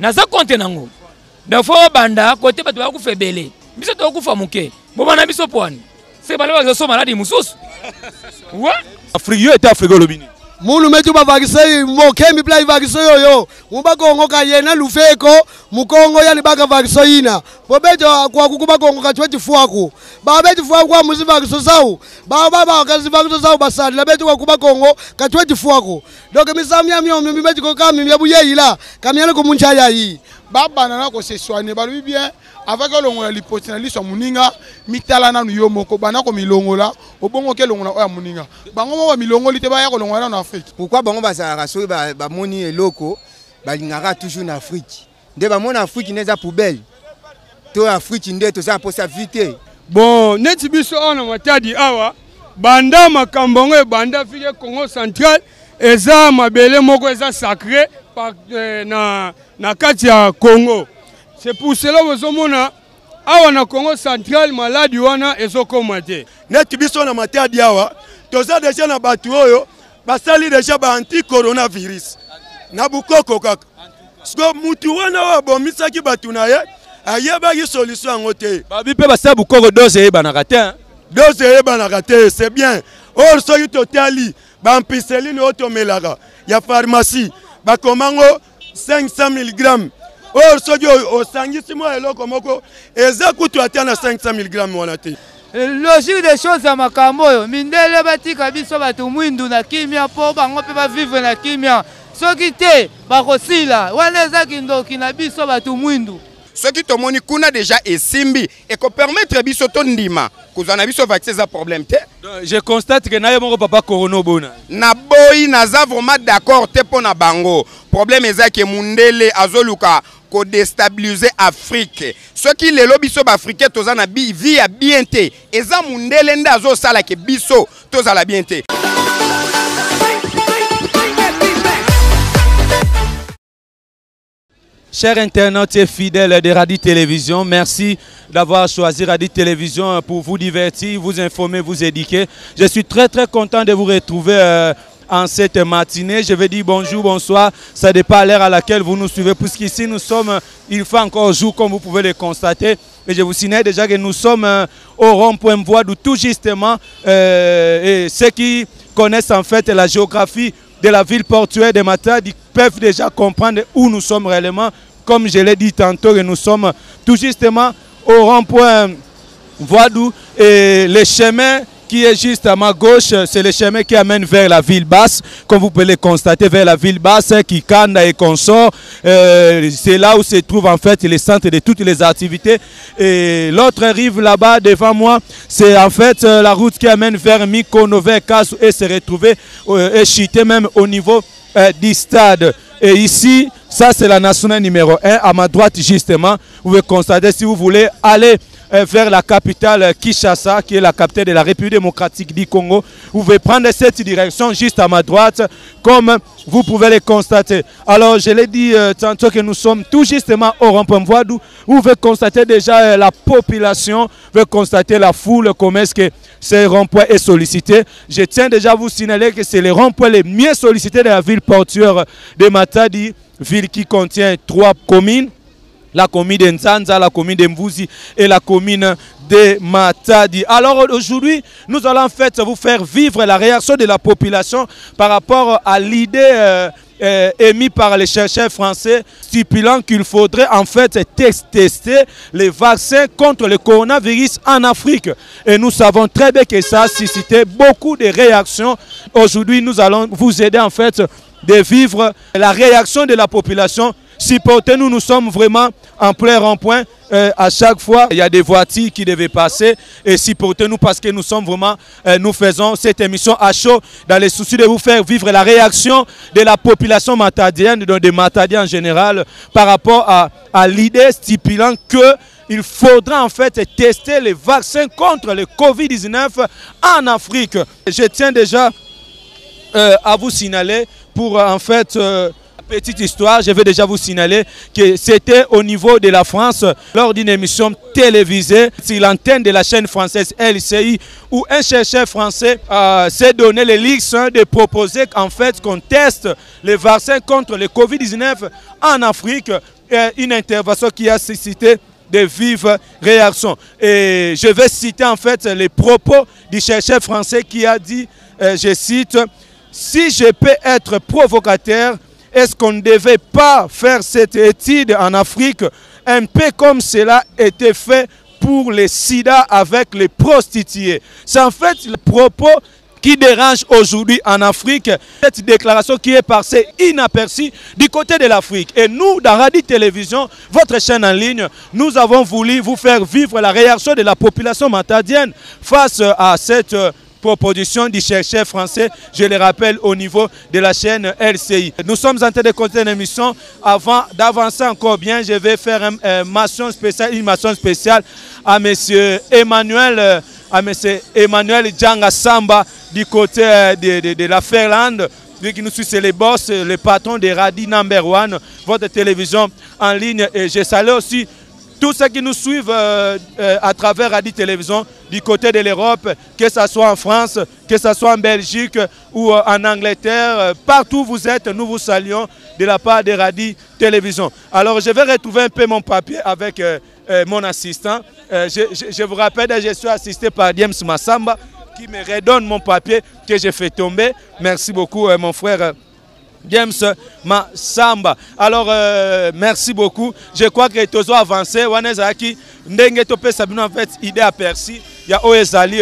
naza compte nango da fois banda côté bato ba ku febele biso to ku famuke bo bana biso poani c'est bale ba so maladi mususu ouais Afrique yo était Afrique lobini mulu metu ba vaccin mo kemi play vaccin yo muba Kongo ka yena lufeko mukongo yani baka vaccin ina bobejo kwa kukuba Kongo ka chwechi fuako ba beji fuako kwa muzi vaccin sawu ba ka zi vaccin sawu basali la beji kwa kuba Kongo ka chwechi fuako donc misamya myo mibeji ko kami myabu yeila kamyana ko munchaya yi baba nana ko se soigner ba lui bien avec longola lipotina liso muninga mitala nanu yo moko bana ko milongola obongo ke longola oya muninga bango mo milongoli te ba ya ko longola na Afrique. Pourquoi bango ba sa raso ba moni eloko ba lingaka toujours na Afrique nde ba mona Afrique neza poubelle to Afrique nde to sa posa vite bon neti biso ona matadi awa banda makambongo e banda fike Congo central eza mabele moko eza sacré na kati ya Congo. C'est pour cela que vous awa na Congo central maladi wana ezokoma te. Neti biso na matadi awa toza déjà na batu oyo basali déjà ba anti coronavirus na bukoko kaka. Sko mutu wana wa bomisaki batu na ye ayeba ki solution ngote. Babi pe basa bukoko dose e banaka te. Dose e banaka te, c'est bien. Or so yuto tali ba ampiceline otomelaka ya pharmacie ba komango 500 mg. Or so au sangisi mo eloko moko eza kutu atana 500 mg wana te. Logique des choses à makambo yo mindele batika biso batu mwindu na kimia po bango pe ba vivre na kimia soki te bakosila wana eza kindoki na biso batu mwindu. Ce qui te moni kuna déjà esimbi et ko permettre biso to ndima kozana biso vaccin za problème te. Je constate que na yemo papa corona bona. Na boy naza vraiment d'accord te pona bango. Problème eza ke mundele azoluka ko déstabiliser Afrique. Ce qui les lobiso africain tozana bi vie à bien te. Eza mundele nda zo sala ke biso tozala bien te. Chers internautes et fidèles de Radi Télévision, merci d'avoir choisi Radi Télévision pour vous divertir, vous informer, vous éduquer. Je suis très content de vous retrouver en cette matinée. Je vais dire bonjour, bonsoir. Ça dépend à l'heure à laquelle vous nous suivez, puisqu'ici nous sommes, il fait encore jour comme vous pouvez le constater. Et je vous signale déjà que nous sommes au rond-point Voadou, tout justement. Et ceux qui connaissent en fait la géographie de la ville portuaire de Matadi peuvent déjà comprendre où nous sommes réellement. Comme je l'ai dit tantôt, nous sommes tout justement au rond-point Voadou et le chemin qui est juste à ma gauche, c'est le chemin qui amène vers la ville basse, comme vous pouvez le constater, vers la ville basse, qui canne et consort. C'est là où se trouve en fait le centre de toutes les activités. Et l'autre rive là-bas devant moi, c'est en fait la route qui amène vers Mikono, vers Kassou et se retrouver et chuter même au niveau du stade. Et ici, ça c'est la nationale numéro 1, à ma droite justement. Vous pouvez constater si vous voulez aller vers la capitale Kinshasa, qui est la capitale de la République démocratique du Congo. Vous pouvez prendre cette direction juste à ma droite, comme vous pouvez le constater. Alors, je l'ai dit tantôt que nous sommes tout justement au rond-point Voadou. Vous pouvez constater déjà la population, vous pouvez constater la foule, comment est-ce que ce rond-point est sollicité. Je tiens déjà à vous signaler que c'est le rond-point le mieux sollicité de la ville portuaire de Matadi, ville qui contient 3 communes. La commune de Nzanza, la commune de Mvuzi et la commune de Matadi. Alors aujourd'hui, nous allons en fait vous faire vivre la réaction de la population par rapport à l'idée émise par les chercheurs français stipulant qu'il faudrait en fait tester les vaccins contre le coronavirus en Afrique. Et nous savons très bien que ça a suscité beaucoup de réactions. Aujourd'hui, nous allons vous aider en fait de vivre la réaction de la population. Supportez-nous, nous sommes vraiment en plein rond-point. À chaque fois, il y a des voitures qui devaient passer. Et supportez-nous parce que nous sommes vraiment, nous faisons cette émission à chaud dans les soucis de vous faire vivre la réaction de la population matadienne, de Matadiens en général, par rapport à l'idée stipulant qu'il faudra en fait tester les vaccins contre le Covid-19 en Afrique. Je tiens déjà à vous signaler pour en fait petite histoire, je vais déjà vous signaler que c'était au niveau de la France, lors d'une émission télévisée sur l'antenne de la chaîne française LCI, où un chercheur français s'est donné le luxe de proposer en fait qu'on teste les vaccins contre le Covid-19 en Afrique. Une intervention qui a suscité de vives réactions. Et je vais citer en fait les propos du chercheur français qui a dit, je cite, « Si je peux être provocateur, est-ce qu'on ne devait pas faire cette étude en Afrique un peu comme cela était fait pour les sida avec les prostituées ?» C'est en fait le propos qui dérange aujourd'hui en Afrique, cette déclaration qui est passée inaperçue du côté de l'Afrique. Et nous, dans Radi Télévision, votre chaîne en ligne, nous avons voulu vous faire vivre la réaction de la population matadienne face à cette proposition du chercheur français, je le rappelle, au niveau de la chaîne LCI. Nous sommes en train de continuer l'émission. Avant d'avancer encore bien, je vais faire une mention spéciale à M. Emmanuel Djanga Samba du côté de la Finlande. Vu que nous sommes les boss, les patrons de Radi Number One, votre télévision en ligne. Et je salue aussi tous ceux qui nous suivent à travers Radi Télévision du côté de l'Europe, que ce soit en France, que ce soit en Belgique ou en Angleterre. Partout où vous êtes, nous vous saluons de la part de Radi Télévision. Alors je vais retrouver un peu mon papier avec mon assistant. Je vous rappelle que je suis assisté par James Massamba qui me redonne mon papier que j'ai fait tomber. Merci beaucoup mon frère James Massamba. Alors merci beaucoup. Je crois que tu as avancé. Wanezaki ndenge topé sabino en fait idée aperçue. Il y a Oezali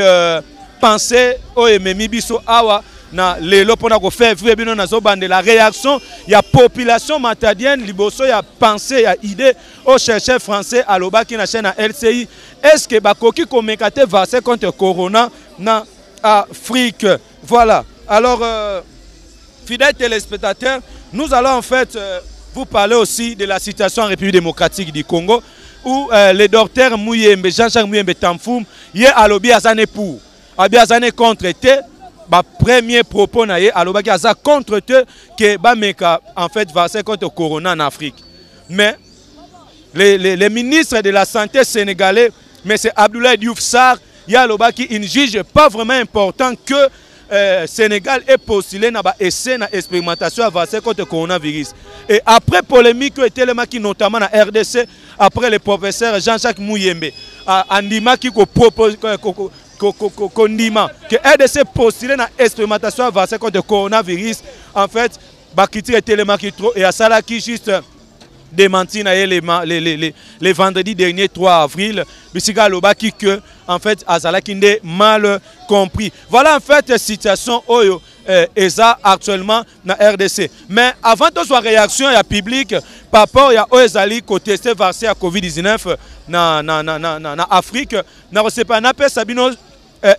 pensée Oememi biso awa na lelo pona ko faire vivre bino nazo bande la réaction il y a population matadienne liboso il y a pensée il y a idée au chercheur français alobaki na chaîne LCI. Est-ce que bakoki komekate vaccin contre corona na Afrique? Voilà. Alors fidèles téléspectateurs, nous allons en fait vous parler aussi de la situation en République démocratique du Congo où le docteur Muyembe, Jean-Jacques Muyembe Tamfoum, y est à l'objet à pour. Abiazane contre te, premier propos na ye, à l'objet à contre te, que Bameka en fait vaccin contre corona en Afrique. Mais les ministres de la santé sénégalais, M. Abdoulaye Diouf Sarr, il y a l'objet qui ne juge pas vraiment important que Sénégal est postulé dans essai dans expérimentation à vaccin contre le coronavirus. Et après polémique qui était le qui notamment dans RDC, après le professeur Jean-Jacques Muyembe, Andima qui propose que RDC postulé dans expérimentation à vaccin contre le coronavirus, en fait, Bakiti était le qui trop et à ça qui juste démenti les vendredis dernier 3 avril bisika lobaki que en fait azala kinde mal compris. Voilà en fait la situation oyo eza actuellement na RDC. Mais avant de soit réaction ya public par rapport ya oezali ko tester vaccin à Covid-19 na Afrique na resepa na pe sabino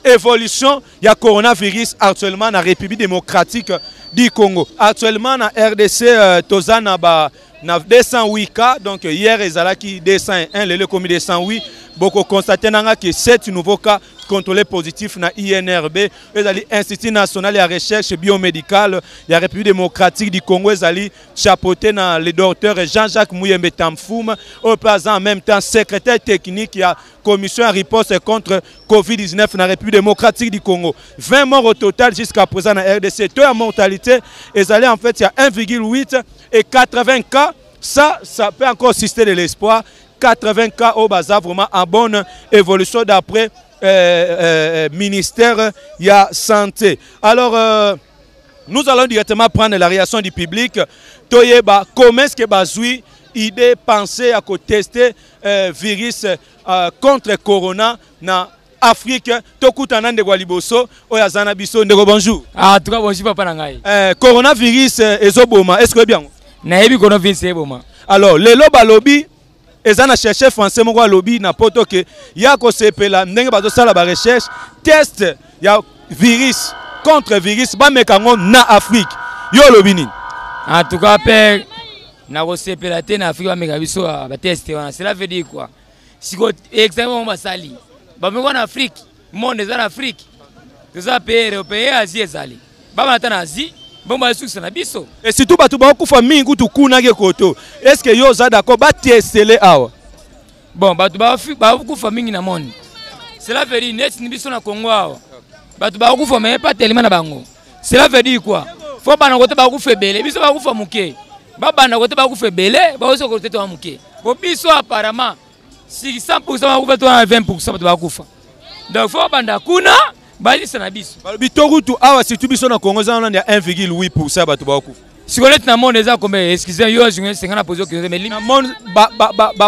évolution ya coronavirus actuellement na République démocratique du Congo. Actuellement na RDC tozana ba na 208 cas, donc hier ezalaki 201, le commis 208, beaucoup constaté que 7 nouveaux cas contrôlés positifs na INRB, ezali Institut national de recherche biomédicale de la République démocratique du Congo, ezali chapeauté na le docteur Jean-Jacques Muyembe Tamfoum, au présent en même temps secrétaire technique de la commission en riposte contre Covid-19 na République démocratique du Congo. 20 morts au total jusqu'à présent na RDC. Taux de mortalité ezali en fait il y a 1,8 et 80 cas. Ça peut encore susciter de l'espoir. 80 cas au bazar vraiment en bonne évolution d'après ministère de la santé. Alors nous allons directement prendre la réaction du public. Toyeba comment est-ce que bazoui idée pensée à tester virus contre corona na Afrique. Tokutana ndeko liboso oyazana biso ndeko bonjour. Ah toi bonjour papa nangai. Coronavirus ezoboma est-ce que bien? Naebi coronavirus ezoboma. Alors lelo balobi ezana chercheur français moko lobby na poto que ya ko sepela ndenge bazo sala ba recherche test ya virus contre virus ba mekango na Afrique yo lobi nini? En tout cas père na ko sepela te na Afrique ba meka biso ba test wana cela veut dire quoi? Siko exactement ba sali ba meko na Afrique monde za na Afrique tous pays européens Asie ezali ba mata na Asie bon basukisa na biso. Et surtout batu ba kufa mingi kutu kuna ke koto. Est-ce que yo za d'accord ba testele awa? Bon batu ba kufa mingi na monde. Cela veut dire net ni biso na Congo awa. Batu ba kufa mais pas tellement na bango. Cela veut dire quoi? Faut bana kote ba kufa belé, biso ba kufa muke. Ba bana kote ba kufa belé, ba oso kote to muke. Bo biso apparemment si 100% ba kufa to 20% batu ba kufa. Donc faut banda kuna balisa na biso. Balobi tokutu awa si tu biso na Congo za na 1,8% batu ba kufa. Si on est dans le monde déjà comme excusez yo je suis en position que mais na monde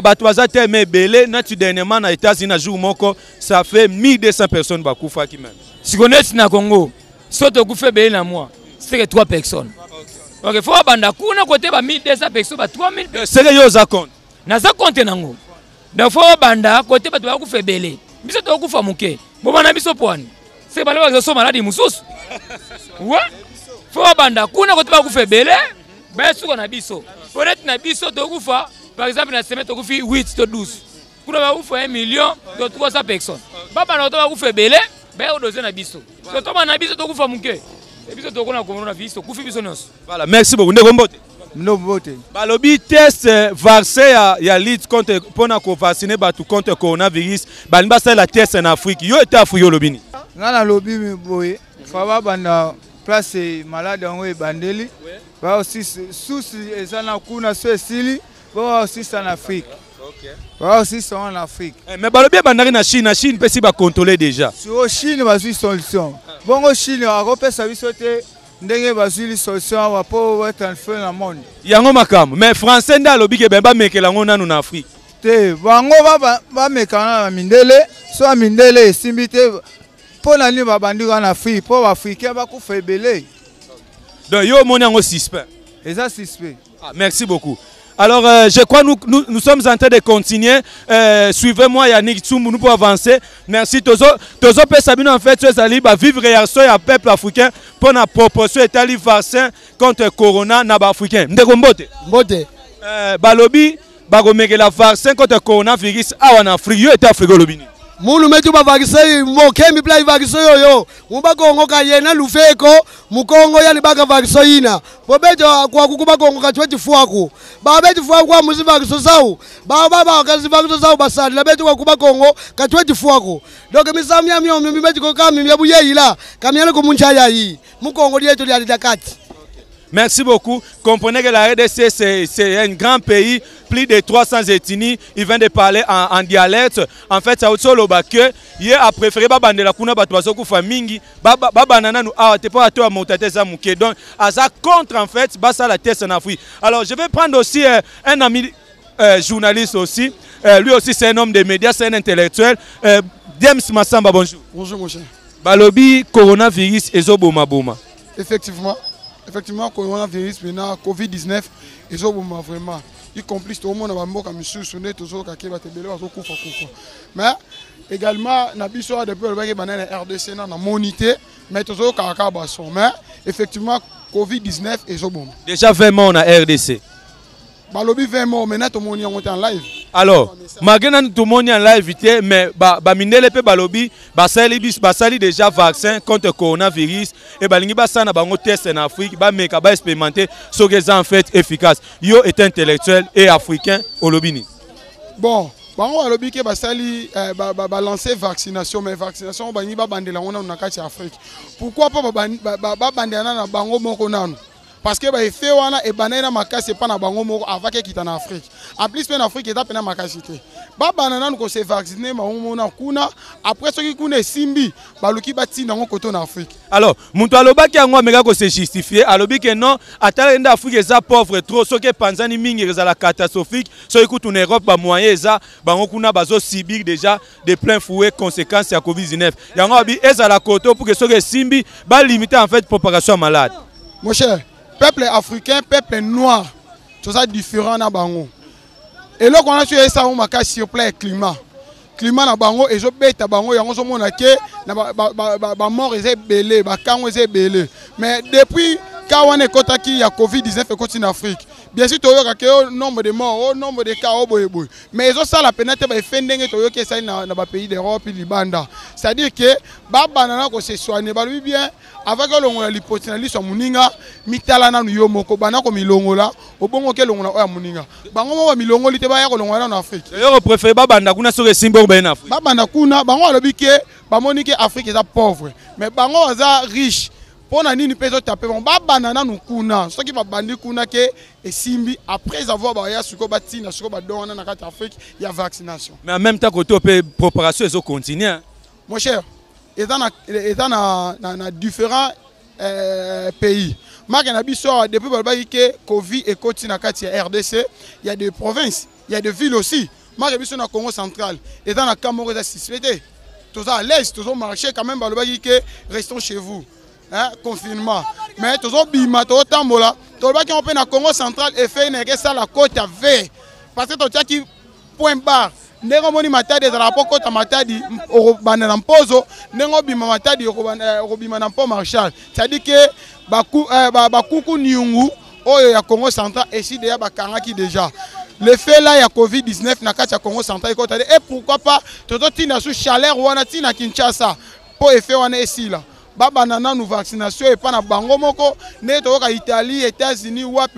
batu baza te mais belé na tu dernièrement na États-Unis na jour moko ça fait 1200 personnes ba kufa qui même. Si on est na Congo, soit to kufa belé na moi, c'est que 3 personnes. OK, faut banda kuna côté ba 1200 personnes ba 3000. C'est que yo za compte. Na za compte nango. Donc faut banda côté ba to kufa belé. Biso to kufa muke. Bo bana biso poani. C'est ba le so maladi mususu. Ouais. Faut banda kuna côté ba kufa belé. Ben suko na biso. Peut-être na biso to kufa par exemple na semaine to kufi 8 to 12. Kuna ba kufa 1 million de 300 personnes. Ba bana to ba kufa belé. Ben o doze na biso. So to na biso to kufa muke. Et biso to kuna komona biso kufi biso nyonso. Voilà, merci beaucoup. Ndeko Mbote. Mbote. Balobi test vaccin ya lutte contre pona ko vacciner batu contre coronavirus. Ba ça la test en Afrique. Yo était Afrique lobini. Ngana lobi mi boye. Fa banda place malade en we bandeli. Ba aussi sous ezana kuna so esili. Ba aussi en Afrique. OK. Ba aussi en Afrique. Mais balobi bandari na Chine peut si ba contrôler déjà. Sur Chine ba solution. Bongo Chine a repesa biso te ndenge bazuli solution wa po transfert na monde. Yango makam, mais français nda lobi ke bemba mekela ngo nanu na Afrique. Te bango ba mekana na mindele, so mindele esimbi te po na ni ba bandika na Afrique, po africain ba ku febele. Donc yo moni ngo suspect. Et ça suspect. Ah, merci beaucoup. Alors, je crois que nous sommes en train de continuer. Suivez-moi, Yannick Tsumbu, nous pouvons avancer. Merci. Tozo Pesabino, en fait, va vivre réaction à peuple africain pour la proportion et vaccin contre Corona na africain. Ndeko Mbote. Mbote. Balobi, bagomeke la vaccin contre coronavirus en Afrique. Yo était Afrique lobini. Mulu metu ba vaccin moke mi play vaccin yo muba Kongo ka yena lufeko mukongo yani baka vaccin ina bobeto kwa kukuba Kongo ka chwechi fuaku ba betu fuaku kwa muzi vaccin zao ba kazi vaccin zao basadi la betu kwa kuba Kongo ka chwechi fuaku donc misamya myo mi betu ko kami ya buye ila kamyale ko munchaya yi mukongo lieto ya dakati. Merci beaucoup. Comprenez que la RDC, c'est un grand pays, plus de 300 ethnies. Il vient de parler en dialecte. En fait, ça solo que il a préféré babande la kuna batwaso ku famingi babanana nous a te pas to montate za muke. Donc ça contre en fait ça la test en Afrique. Alors je vais prendre aussi un ami journaliste aussi. Lui aussi c'est un homme de médias, c'est un intellectuel. James Massamba, bonjour. Bonjour mon cher. Balobi coronavirus ezoboma boma. Effectivement, coronavirus, maintenant, Covid-19, ils ont vraiment, y compris tout le monde a mort comme sur sonné, tout ça, qui va te béler, mais également, depuis le RDC, on a monité, mais tout ça, mais effectivement, Covid-19, ils ont déjà 20 morts en RDC. Balobi 20 morts, maintenant, tout le monde est en live. Alors, malgré tout le monde est en live, mais mindele pe balobi, basali déjà vaccin contre coronavirus et balingi basana bango test en Afrique, meka ba expérimenter ce que ça en fait efficace. Yo est intellectuel et africain au lobini. Bon, bango balobi ke basali lancer vaccination, mais vaccination bangi ba bandela on na kati Afrique. Pourquoi pas ba bandela na bango moko nanu? Parce que les faits et banana makasi pas na bango moko avant que quitte en Afrique. En plus en Afrique est pas na makasité. Ba banana ko se vacciner ma na kuna après ce qui kuna simbi baluki bati na koto en Afrique. Alors, muntu alobaki yango meka ko se justifier, alobi que non, atala nda Afrique eza pauvre trop, so que panzani mingi ezala catastrophique, so écoute en Europe ba moyen eza bango kuna bazo subir déjà de plein fouet conséquences à Covid-19. Yango abi ezala koto pour que so que simbi ba limiter en fait propagation malade. Mon cher, peuple africain, peuple noir, tout ça différent na bango. Et là qu'on a sur ça on m'a sur plein climat. Climat na bango et je bête bango yango so mona ke na ba mort est belé, ba kango est belé. Mais depuis quand on est kotaki ya Covid-19 et continue en Afrique, bien sûr toyoka ke au nombre de morts au nombre de cas au boye boye mais ils ont ça la pénalité ba fendenge toyoka ça na ba pays d'Europe libanda c'est-à-dire que ba banana ko se soigner ba lui bien avec longola lipotinali so muninga mitala na yo moko bana ko milongola obongo ke longola oya muninga bango mo milongoli te ba ya ko longola na Afrique yo préfère ba banda kuna so ke simbo ba na Afrique ba banda kuna bango alobi ke ba moni ke Afrique est pauvre mais bango baza riche. Pour nini peso taper bon ba banana nous kuna ce qui va bandi kuna ke et simbi après avoir ba suko batina suko ba dona na carte Afrique il y a vaccination mais en même temps que tu peux préparation ils continuer mon cher étant na différents pays marque na biso depuis ba ke Covid et continue na carte RDC il y a des provinces il y a des villes aussi marque biso na Congo central étant na Cameroun ça suspecté tous à l'est tous au marché quand même ba ke restons chez vous. Hein, confinement. Mais tous les bima, tous les tambola, tous les qui ont fait na Congo central et fait une ça la côte à V. Parce que tu as qui point barre. Nengo moni matadi za la poko ta matadi au banana pozo, nengo bima matadi au bima na po Marshall. C'est-à-dire que bakuku nyungu oyo ya Congo central et si déjà bakanga qui déjà. Le fait là, il y a Covid-19 na kati ya Congo central et pourquoi pas toto tina sous chaleur wana tina Kinshasa pour effet wana ici là. Baba nana nous vaccination et pas na bango moko ne toka Italie États-Unis wapi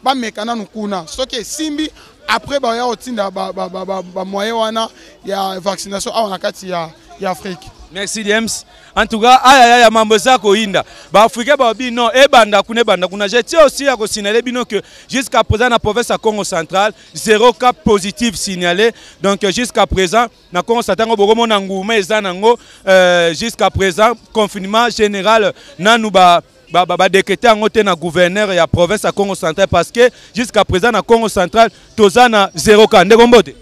ba mekana nous kuna ce qui simbi après ba ya otinda ba moyen wana ya vaccination a na kati ya Afrique. Merci James. En tout cas, aya mambo zako inda. Ba Afrique ba bi non e banda kuna. Je tiens aussi à signaler bino que jusqu'à présent na province à Congo central, 0 cas positif signalé. Donc jusqu'à présent na Congo central bogomo na nguma ezanango jusqu'à présent confinement général nanu ba décréter en na gouverneur ya province à Congo central parce que jusqu'à présent na Congo central tozana 0 cas ndeko mbote.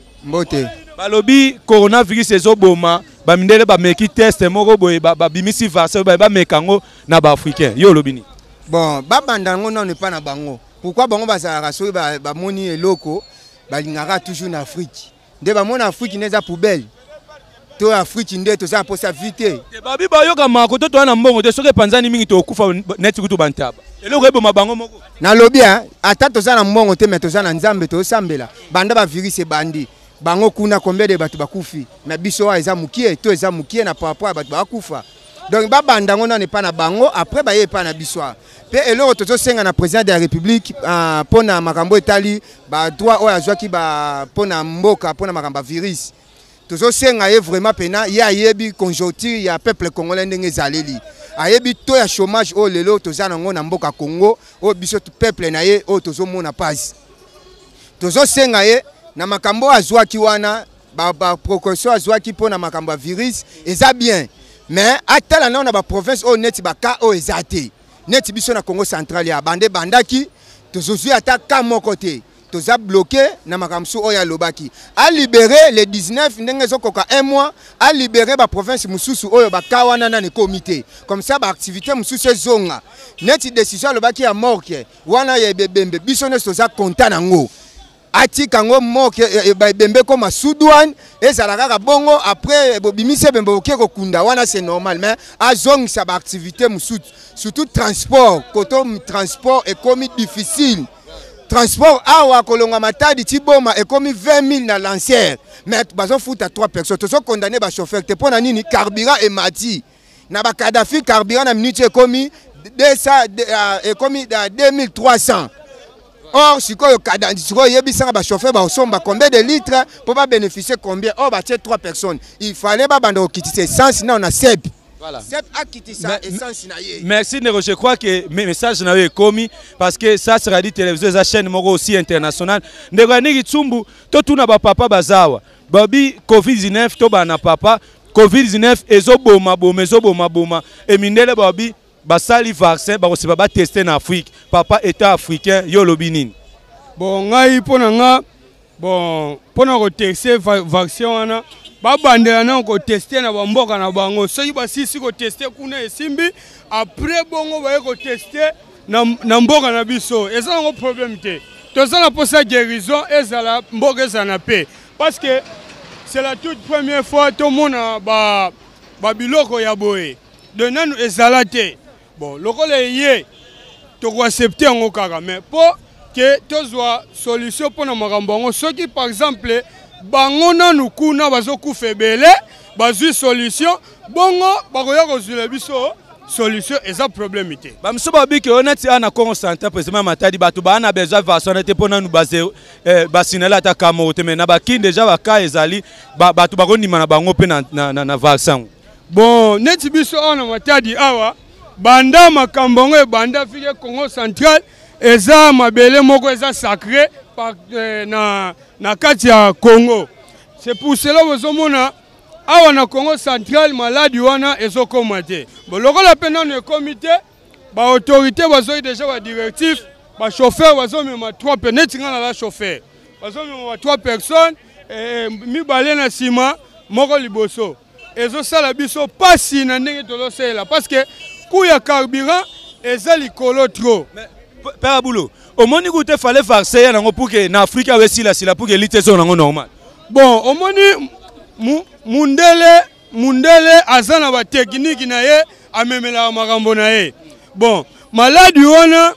Balobi coronavirus ezoboma ba mindele ba meki test moko boye ba bimisi vaccin ba mekango na ba africain yo lobini bon ba bandango non pas na bango pourquoi bango ba sa raso ba moni eloko ba lingaka toujours na Afrique nde ba mona Afrique neza poubelle to Afrique nde to za posa vite ba bi ba yoka mako to na mbongo te soke panzani mingi to kufa net kutu bantaba eloko ebo mabango moko na lobia ata to za na mbongo te mais to za na nzambe to sambela banda ba virus e bandi bango kuna combien de batu bakufi mais biso eza mukie to eza mukie na par rapport à batu bakufa donc ba bandango na ne pas na bango après ba ye pas na biso pe eloko to senga na président de la république pona makambo etali ba droit o azwa ki ba pona mboka pona makamba virus to senga ye vraiment pena ya yebi conjoncture ya peuple congolais ndenge zaleli ayebi to ya chômage o lelo to za nango na mboka Congo o biso peuple na ye o to mona passe to senga ye na makambo azwaki wana ba précaution azwaki pona makambo ya virus eza bien mais atala na ba province o neti ba ka o ezate neti biso na Congo central ya bande bandaki tozozwi ata ka moko te toza bloqué na makambo o ya lobaki a libérer les 19 ndenge zokoka 1 mois a libérer ba province mususu oyo ba ka wana na comité comme ça ba activité mususu zonga neti décision lobaki ya morke wana ya bebembe biso ne toza content nango ati kango moke bembe comme Soudouane et zalaka bongo après bobimise bembe oké ko kunda wana c'est normal mais azong sa activité musutu surtout transport koto transport est comme difficile transport awa kolonga matadi tiboma est comme 20 000 na lancière mais bazo futa 3 personnes to so condamné ba chauffeur te pona nini carburant et mati na ba Kadhafi carburant na minute est comme 200 et comme 2300. Or, si vous avez un chauffeur, combien de litres pour pas bénéficier combien? Or, 3 personnes. Il fallait pas quitter essence, sinon on a SEP. Voilà. SEP a quitté ça, essence. Merci, Nero. Je crois que mes messages n'avaient commis parce que ça sera dit télévision, la chaîne aussi internationale. Nero, Niki Tsumbu, tout na papa bazawa. Babi, Covid-19, to na papa. Covid-19, ezoboma, boma. Et mindele babi. Basali vaccin ba aussi ba tester en Afrique papa état africain yo lobinin bon ngai pona nga bon pona ko tester vaccin wana ba bandela na ko tester na bamboka na bango soki ba sisi ko tester kuna esimbi après bongo ba ko tester na mboka na biso eza ngo problème te to ça na posa guérison ezala mboka ezana pe parce que c'est la toute première fois tout monde ba biloko ya boye de nanu ezala te. Bon, le rôle est to accepter en kaka mais pour que tozwa solution pour na makambo yango soki par exemple bango nanu kuna bazokufa ebele bazwi solution bongo bakoya kozwela biso solution eza problème te bamiso babiki oneti ana Congo Central président Matadi bato bana besoin vaccin te pona nu base basinela ta kamo te mais na baki déjà baka ezali bato bakondima na bango pe na vaccin bon neti biso ona Matadi awa banda makambo ngo banda fike Congo Central eza mabele moko eza sacré na kati ya Congo. C'est pour cela que vous awa na Congo Central maladi wana ezokoma te. Bon lokola pena na comité ba autorité bazoyi déjà ba directif ba chauffeur bazomema 3 peneti ngana la chauffeur. Bazomema 3 personnes mibale na sima moko liboso. Ezosala biso pasi na ndenge tolosela parce que coup ya carburant eza likolo trop. Père Boulot, au moni goûté fallait vacciner nango pour que na Afrique avec sila pour que l'ité soit nango normal. Bon, au moni mundele azana ba technique na ye amemela makambo na ye. Bon, maladi wana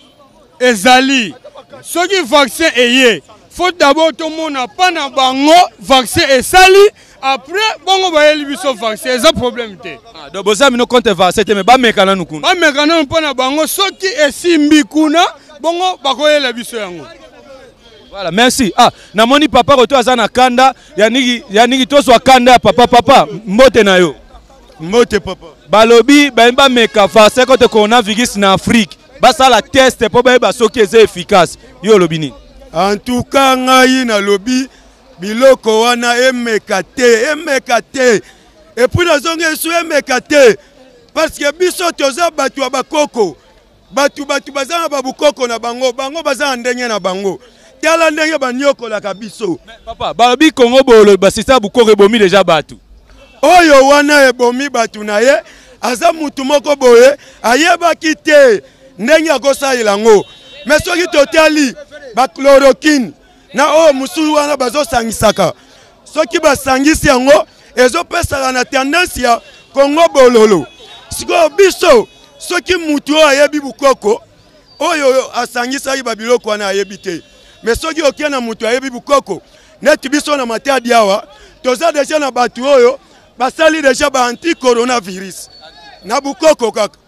ezali. Soki vaccin eye, faut d'abord tout monde na pas na bango vaccin esali après bongo ba yeli biso vaccin eza problème te. Ah, donc boza mino compte vaccin te mais ba mekana nukuna. Ba mekana mpo na bango soki esimbi kuna bongo bakoyela biso yango. Voilà, merci. Ah, namoni papa roto azana kanda, yaniki toswa kanda ya papa, mbote na yo. Mbote papa. Balobi, ba meka vaccin contre coronavirus na Afrique. Basa la test po ba soki eza efficace. Yo lobini. En tout cas, ngai na lobi biloko wana emeka te. Et puis nazonga esu emeka te parce que biso toza batu ya bakoko. Batu bazana babukoko na bango bazana ndenge na bango. Tala ndenge banyokola kabiso. Papa, balobi Congo bolo basisa bukoko ebomi déjà batu. Oyo wana ebomi batu na ye aza mutu moko boye ayebaki te ndenge akosalela ngo. Mais soki totali ba chloroquine na o musulu wana bazosangisaka. Soki basangisi yango ezopesaka na tendance ya Congo bololo. Siko biso soki mutu ayebi bukoko oyo asangisaki babiloko wana ayebi te. Mais soki okena mutu ayebi bukoko neti biso na Matadi awa toza déjà na batu oyo basali déjà ba anti coronavirus na bukoko kaka.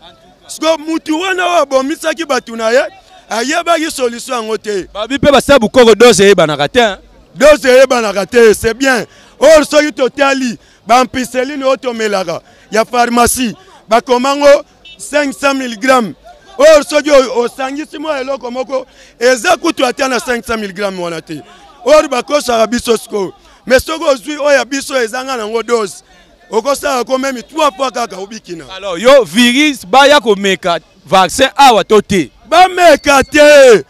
Siko mutu wana wa bomisaki batu na ye ayebaki solution yango te. Babi pe basala bukoko dose yebanaka te. Dose yebanaka te, c'est bien. Or soki totali ba ampicilline otomelaka ya pharmacie bakomango 500 mg. Or soki osangisi mo eloko moko eza kutu ata na 500 mg wana te. Or bakosaka biso siko. Mais soki ozwi oya biso ezanga nango dose. Okosaka ko même 3 fois kaka obikina. Alors yo virus baya ko meka vaccin awa tote. Bameka te.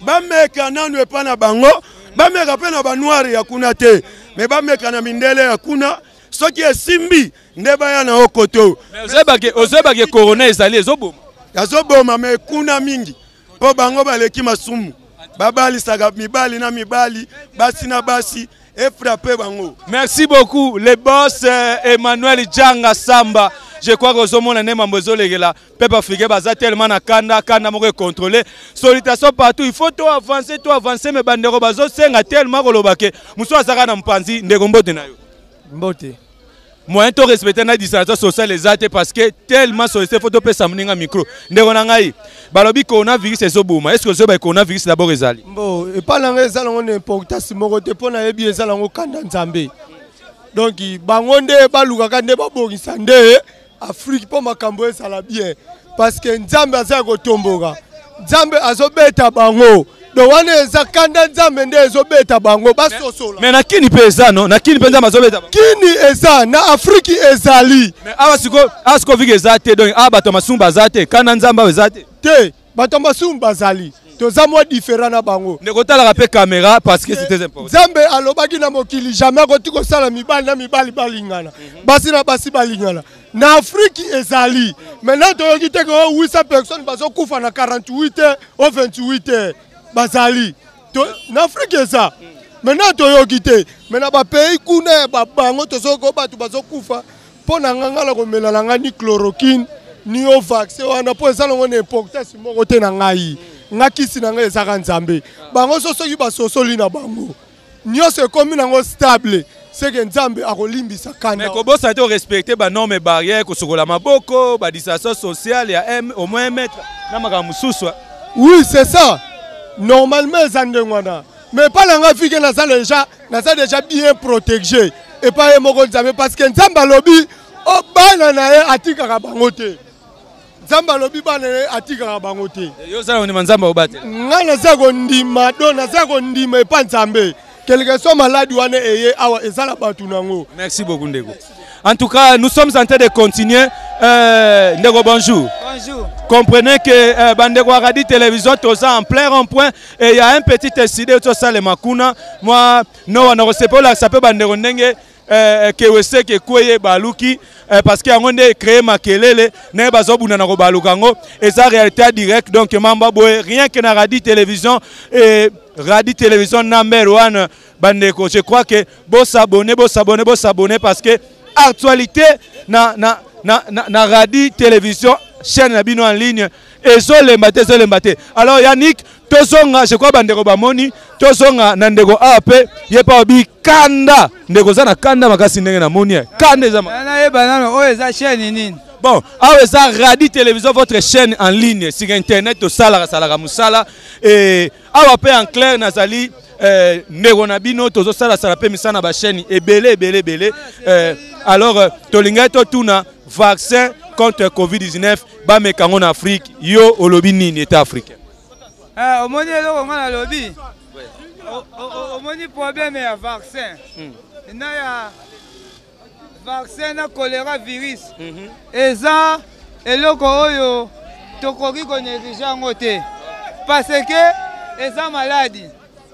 Bameka nanu epa na bango. Bameka pe na banwari ya kuna te. Mais bameka na mindele ya kuna. Soki esimbi ndeba ya na okoto. Mais ozebake corona ezali ezoboma. Yazoboma me kuna mingi. Po bango baleki masumu. Babali saga mibali na mibali. Basi na basi. Et frapper bango. Merci beaucoup le boss Emmanuel Djanga Samba. Je crois que au monde n'est pas là. Peuple africain baza tellement na kanda moko contrôler. Sollicitation partout. Il faut tout avancer mais bandero bazo senga tellement kolobake. Muso azaka na mpanzi ndeko mbote na yo. Mbote. Moyen to respecter na distance sociale les ates parce que tellement sollicité faut to pesa mninga micro. Ndeko na ngai. Balobi coronavirus ezoboma. Est-ce que zo ba coronavirus d'abord ezali? Bon, et pas la ezala on importance moko te pona yebi ezala ngo kanda nzambe. Donc bangonde baluka nde babongisa nde Afrique po makambo ezala bien parce que nzambe aza kotomboka. Nzambe azobeta bango. Donc wana eza kanda nzambe nde ezobeta bango basosola. Mais na kini pesa no, na kini penza mazobeta bango. Kini eza na Afrique ezali. Mais asko vike ezate donc bato masumba zate kanda nzamba ezate. Te, bato masumba zali. Toza mwa différent na bango. Ndeko tala rapé caméra parce que c'était important. Nzambe alobaki na mokili jamais kotiko sala mibali na mibali balingana. Basi na basi balingana. Na Afrique ezali. Maintenant toyoki te ko 800 personnes bazokufa na 48 heures ou 28 heures. Bazali. Na Afrique eza. Maintenant toyoki te. Maintenant ba pays kuna ba bango tozoko batu bazokufa pona ngangala komela ngani chloroquine ni o vaccin wana po ezala ngone importance moko te na ngai. nga kisi na nga ezaka nzambe bango soki basosoli na bango nyonso ekomi nango stable seke nzambe akolimbisa kanda. Mais kobosa te respecter ba normes barrières kosokola maboko ba distanciation sociale ya au moins 1 mètre na makambo mususu. Oui, c'est ça. Normalement ezandengwana. Mais pas la fille que naza déjà bien protégé et pas moko nzambe parce que nzambe lobi o bana na ye atika bango te. Nzambe lobi bana ye atika bango te. Yo za on nzambe obate. Nga naza ko ndima do naza ko ndima pa nzambe. Quelque soit malade wane eye awa ezala batu nango. Merci beaucoup Ndego. En tout cas, nous sommes en train de continuer. Ndego, bonjour. Bonjour. Comprenez que Bandego Radit Télévision, tous en plein rond-point, et il y a un petit incident au Salé Makuna. Moi, non, on ne sait pas là, ça peut Bandego Ndenge, que c'est que Kouye Baluki, parce qu'il y a un créé Makelele, ne bazobu na Balukango, et ça réalité directe, donc Mamba Boé, rien que na Radit Télévision, et Radit Télévision number 1, Bandeko. Je crois que bon s'abonner parce que actualité na radio télévision chaîne nabino en ligne ezolembate. Alors Yannick tozonga je crois bandeko bamoni tozonga na ndeko ape yepa obi kanda ndeko za na kanda makasi ndenge na moni kanda za na ye banano o eza chaîne nini. Bon, alors ça radio télévision votre chaîne en ligne sur internet to sala musala et ape en clair nazali ndeko na bino tozo sala pe misana ba chaîne ebele alors tolinga to tuna vaccin contre Covid-19 ba mekango na Afrique yo olobi nini état africain omoni eloko ngana lobi omoni problème ya vaccin na ya vaccin na choléra virus eza eloko oyo tokoki konéglige yango te parce que eza maladie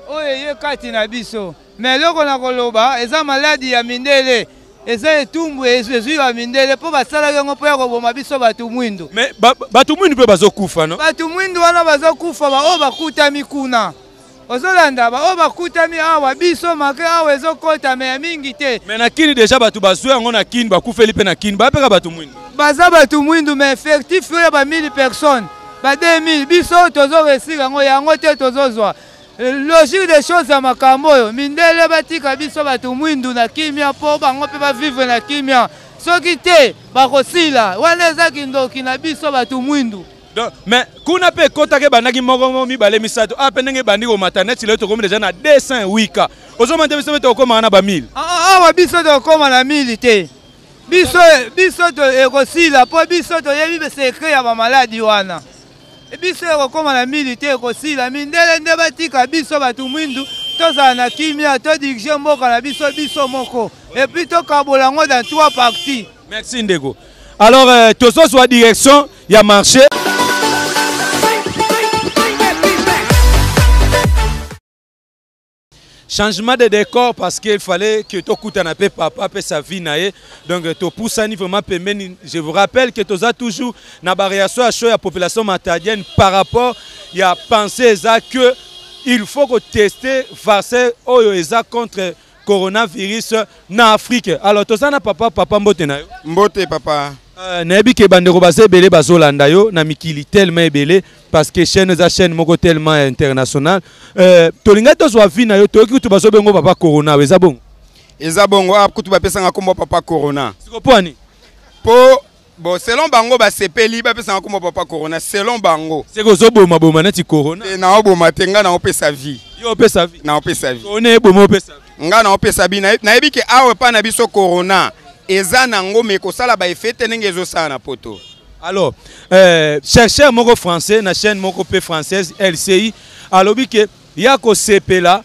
oyo ye kati na biso mais eloko na koloba eza maladie ya mindele eza etumbu ezwi ya mindele mpo basalaki yango mpo ya koboma biso bato mwindu. Mais bato mwindu mpe bazokufa no bato mwindu wana bazokufa baoyo bakutami kuna ozolanda baoyo bakutami awa biso make awa ezokotama ya mingi te. Mais na kini deja bato bazwi yango na kini bakufeli mpe na kini bapeka bato mwindu baza bato mwindu mais effectif oyo ba 1000 personnes ba 2000 biso tozoresika yango te tozozwa logique des choses à makambo oyo mindele batika biso bato mwindu na kimia mpo bango mpe bavivre na kimia soki te bakosila wana eza kindoki na biso bato mwindu. Mais kuna pe kotake bandaki moko mibale misato ape ndenge bandi komata neti lelo tokomi deja na 208 ka ozomona te biso mpe tokóma na ba 1000 awa biso tokóma na 1000 te biso ekosila mpo biso toyebi sekret ya bamaladi wana biso ekokóma na 1000 te ekosila mindele nde batika biso bato mwindu tozala na kimia todirige mboka na biso moko epuis tokabola yango dans 3 parties. Merci Ndeko. Alors tozozwa direction ya marché changement de décor parce qu'il fallait que tu coûtes un peu papa peu sa vie naé donc tu pousses à niveau pembeni. Je vous rappelle que tu as toujours na variation à la population matadienne par rapport il y a pensé ça que il faut que tester vaccin oyo eza contre coronavirus na Afrique. Alors tu na papa mbote na yo mbote papa nayebi ke bandeko baza ebele bazolanda yo na mikili tellement ebele parce que chaîne moko tellement international tolinga tozwa vi na yo toyoki kutu bazobengo papa corona eza bongo kutu bapesanga kombo papa corona sikopwani po bon selon bango basepeli bapesanga kombo papa corona selon bango seke ozoboma neti corona na oboma te nga na opesa vie yo opesa vie na opesa vie one eboma opesa vie nga na opesa vie nayebi ke awe pa na biso corona eza nango me kosala ba effet ndenge ezosala na poto. Alors chercheur moko français na chaîne moko pe française LCI alobi ke ya ko sepela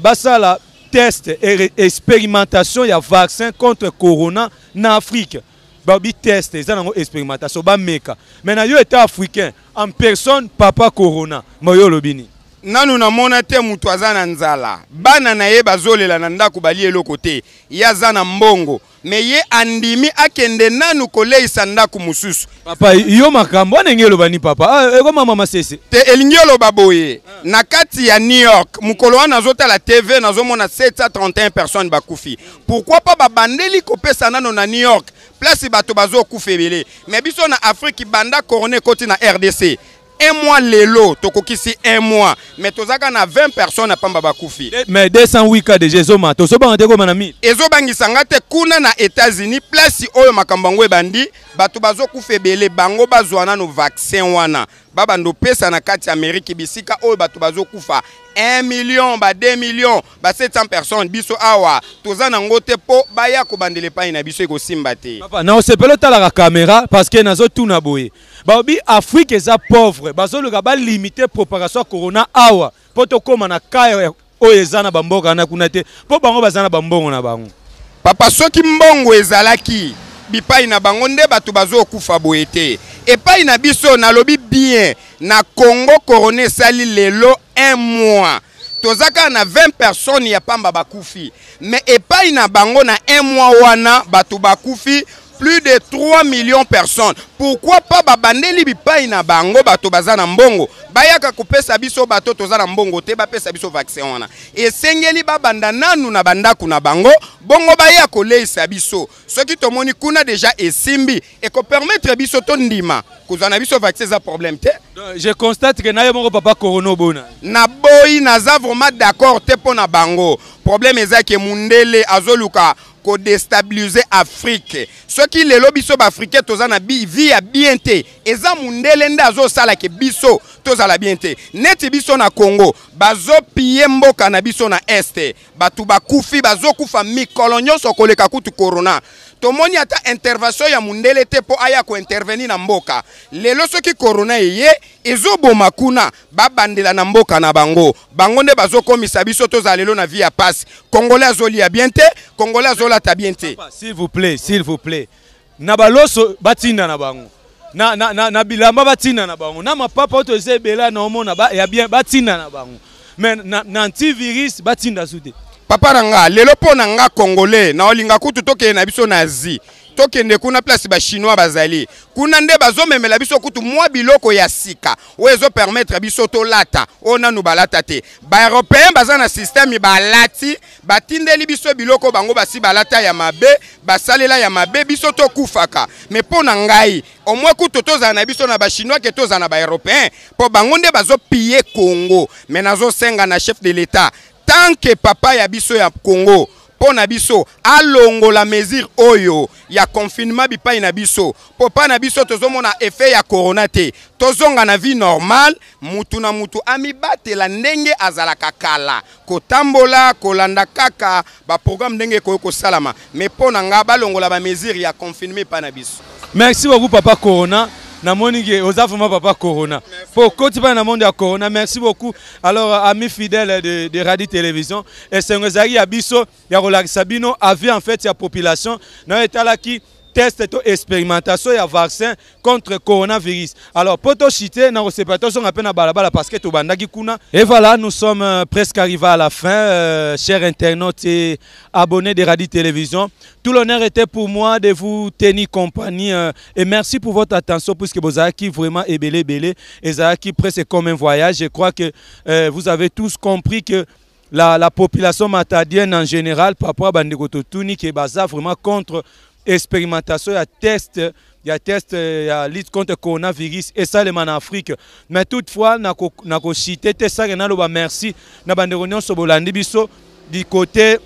basala test et expérimentation ya vaccin contre corona na Afrique. Babi test eza nango expérimentation ba meka. Mais na yo état africain en personne papa corona moyo lobini. Nanu na mona te mutu aza na nzala bana na ye bazolela na ndako bali eloko te ya za na mbongo me ye andimi akende nanu koleisa ndako mususu papa yo makambo ndenge elobani papa ekoma mama sese te elingi oloba boye na kati ya New York mukolo wana azotala TV nazomona 731 personnes bakufi pourquoi pas babandeli kopesa nano na New York place bato bazokufa ebele mais biso na Afrique banda corona koti na RDC un mois lelo tokokisi un mois mais tozaka na 20 personnes pamba bakufi mais 208 cas de Jezoma tozoba ndeko manami ezobangisanga te kuna na États-Unis place oyo makambo ngo ebandi bato bazokufa ebele bango bazwana no vaccin wana babando pesa na kati Amérique bisika oyo bato bazokufa 1 million ba 2 millions ba 700 personnes biso awa tozana ngote po baya ko bandele pa ina biso ekosimba te papa na osepelo tala la caméra parce que nazo tuna boye baobi Afrique eza pauvre bazoluka ba limiter propagation corona awa poto koma na kaya oyo ezana bamboka na kuna te po bango bazana bambongo na bango papa soki mbongo ezalaki bipai na bango nde bato bazokufa boye te epai na biso na lobi bien na Congo corona sali lelo 1 mois tozaka na 20 personnes ya pamba bakufi mais epai na bango na 1 mois wana bato bakufi plus de 3 millions de personnes. Pourquoi pas babandeli bipai na bango bato bazana mbongo bayaka kopesa biso bato tozana mbongo te bapesa biso vaccin wana esengeli babanda nanu na bandaku na bango bongo baya koleisa biso soki tomoni kuna déjà esimbi et ko permettre biso to ndima kozana biso vaccin za problème te. Je constate que naye moko papa corona bona na boyi naza vraiment d'accord te pona bango problème ezaki mundele azoluka ko déstabiliser Afrique soki lelo biso ba africain tozana vie ya bien te eza mundele nda zo sala ke biso tozala bien te neti biso na Congo bazo piller mboka na biso na este batu bakufi bazo kufa mikolo nyonso koleka kutu corona tomoni ata intervention ya mundele te po aya ko intervenir na mboka lelo soki corona eye ezoboma kuna babandela na mboka na bango bango nde bazo komisa biso tozala lelo na vie ya passe congolais azoli ya bien te congolais azola ta bien te s'il vous plaît na baloso batinda na bango na bilamba batinda na bango na mapapa oto ezebela na omona ya bien batinda na bango mais na antivirus batinda sute papa ranga lelo pona nga congolais na olinga kutu toke na biso na Asie tokende kuna place ba chinois bazali kuna nde bazomemela biso kutu mwa biloko ya sika ozo permettre biso to lata ona nu balata te ba européen bazana système balati batindeli biso biloko bango basi balata ya mabe basalela ya mabe biso to kufaka mais pona ngai au moins kutu toza na biso na ba chinois ke toza na ba européen po bango nde bazo piller Congo mais nazo senga na chef de l'état tant que papa ya biso ya Congo pona biso alongo la mesure oyo ya confinement bipai na biso popa na biso tozomona effet ya corona te tozonga na vie normale mutu na mutu amibatela ndenge azalaka kala kotambola kolanda kaka ba programme ndenge ko salama mais pona nga balongo la ba mesure ya confinement pa na biso. Merci beaucoup papa Corona. Namonige vraiment papa Corona. Pour continuer dans le monde de Corona, merci beaucoup. Alors amis fidèles de Radio Télévision, et c'est un zari abisso ya Sabino avait en fait la population dans l'état là qui test et expérimentation et vaccin contre coronavirus. Alors pour tout chiter dans séparation à peine à balabala parce que tout bandaki kuna. Et voilà, nous sommes presque arrivés à la fin, chers internautes et abonnés de Radio Télévision. Tout l'honneur était pour moi de vous tenir compagnie et merci pour votre attention puisque vous avez qui vraiment ébélé et vous avez qui presque comme un voyage. Je crois que vous avez tous compris que la population matadienne en général, papa Bandegoto Tuni qui est basé vraiment contre expérimentation, il y a test, lutte contre le coronavirus et ça, en Afrique. Mais toutefois, merci. Du côté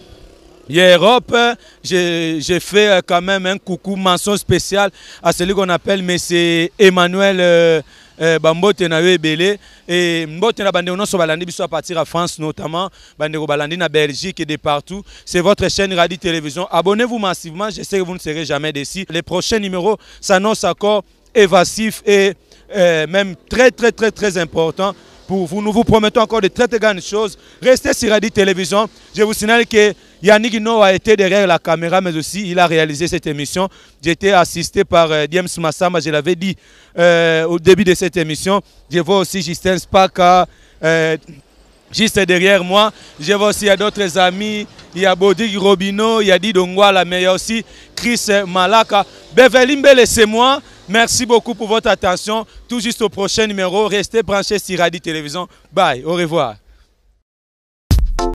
Europe, j'ai fait quand même un coucou, mention spéciale à celui qu'on appelle M. Emmanuel Bambote na Ebele et Mbote na bande on so balandi biso à partir à France notamment bande ko balandi na Belgique et de partout. C'est votre chaîne Radio Télévision. Abonnez-vous massivement, je sais que vous ne serez jamais déçus. Les prochains numéros s'annoncent encore évasifs et même très importants pour vous. Nous vous promettons encore de très grandes choses. Restez sur Radio Télévision. Je vous signale que Yannick No a été derrière la caméra, mais aussi il a réalisé cette émission. J'étais assisté par James Massamba, je l'avais dit au début de cette émission. Je vois aussi Justin Spaka, juste derrière moi. Je vois aussi d'autres amis. Il y a Bodi Robino, il y a Didongwala, mais il y a aussi Chris Malaka. Beverly Mbele, c'est moi. Merci beaucoup pour votre attention. Tout juste au prochain numéro. Restez branchés sur Radio Télévision. Bye, au revoir.